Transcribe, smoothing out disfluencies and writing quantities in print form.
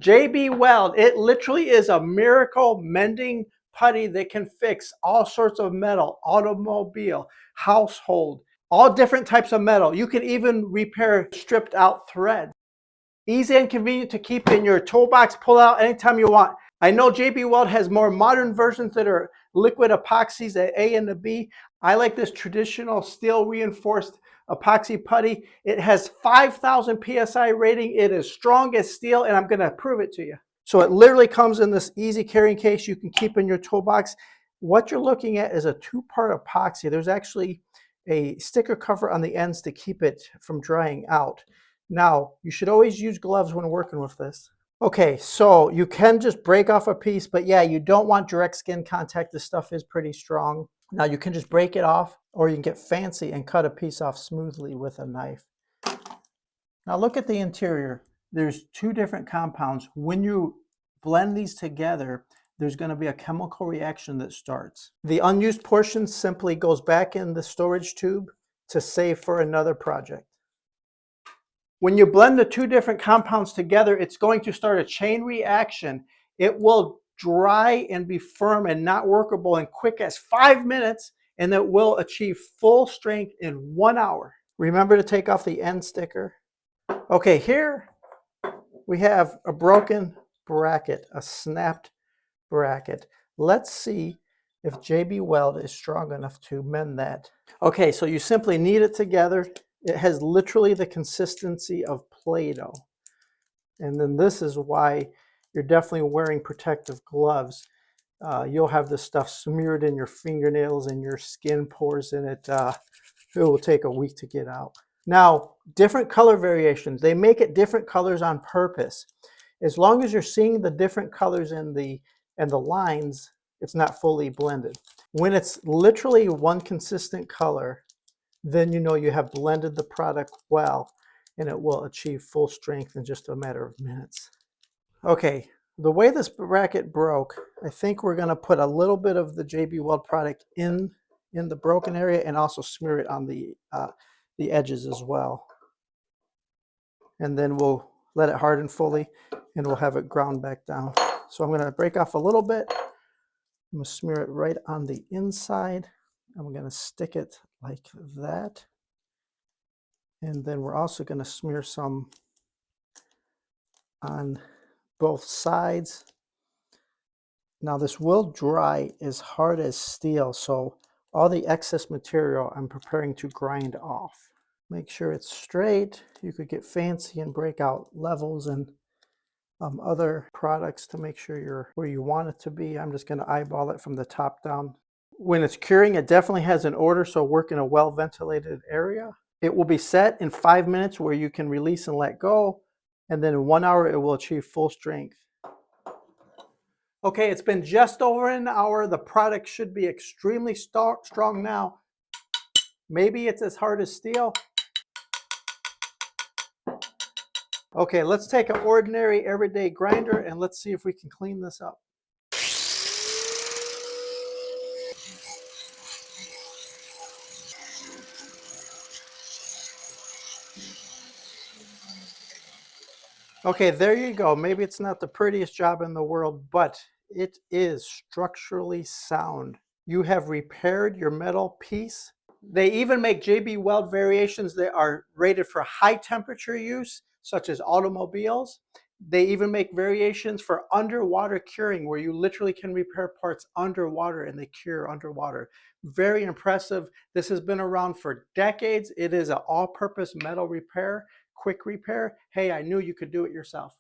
JB Weld, it literally is a miracle mending putty that can fix all sorts of metal, automobile, household, all different types of metal. You can even repair stripped out thread. Easy and convenient to keep in your toolbox, pull out anytime you want. I know JB Weld has more modern versions that are liquid epoxies at A and the B. I like this traditional steel reinforced epoxy putty. It has 5,000 PSI rating. It is strong as steel, and I'm going to prove it to you. So it literally comes in this easy carrying case you can keep in your toolbox. What you're looking at is a two-part epoxy. There's actually a sticker cover on the ends to keep it from drying out. Now, you should always use gloves when working with this. Okay, so you can just break off a piece, but yeah, you don't want direct skin contact. This stuff is pretty strong. Now you can just break it off, or you can get fancy and cut a piece off smoothly with a knife. Now look at the interior. There's two different compounds. When you blend these together, there's going to be a chemical reaction that starts. The unused portion simply goes back in the storage tube to save for another project. When you blend the two different compounds together, it's going to start a chain reaction. It will dry and be firm and not workable in quick as 5 minutes, and it will achieve full strength in 1 hour. Remember to take off the end sticker. Okay, here we have a broken bracket, a snapped bracket. Let's see if JB Weld is strong enough to mend that. Okay, so you simply knead it together. It has literally the consistency of Play-Doh. And then this is why you're definitely wearing protective gloves. You'll have this stuff smeared in your fingernails and your skin pores in it. It will take a week to get out. Now, different color variations. They make it different colors on purpose. As long as you're seeing the different colors in the lines, it's not fully blended. When it's literally one consistent color, then you know you have blended the product well, and it will achieve full strength in just a matter of minutes. Okay, the way this bracket broke, I think we're going to put a little bit of the JB Weld product in the broken area and also smear it on the edges as well. And then we'll let it harden fully, and we'll have it ground back down. So I'm going to break off a little bit. I'm going to smear it right on the inside. I'm going to stick it like that. And then we're also going to smear some on both sides. Now this will dry as hard as steel, so all the excess material I'm preparing to grind off. Make sure it's straight. You could get fancy and break out levels and other products to make sure you're where you want it to be. I'm just going to eyeball it from the top down. When it's curing, it definitely has an order, so work in a well-ventilated area. It will be set in 5 minutes where you can release and let go, and then in 1 hour it will achieve full strength. Okay, it's been just over an hour. The product should be extremely strong now. Maybe it's as hard as steel. Okay, let's take an ordinary everyday grinder and let's see if we can clean this up. Okay, there you go. Maybe it's not the prettiest job in the world, but it is structurally sound. You have repaired your metal piece. They even make JB Weld variations that are rated for high temperature use, such as automobiles. They even make variations for underwater curing, where you literally can repair parts underwater and they cure underwater. Very impressive. This has been around for decades. It is an all-purpose metal repair, quick repair. Hey, I knew you could do it yourself.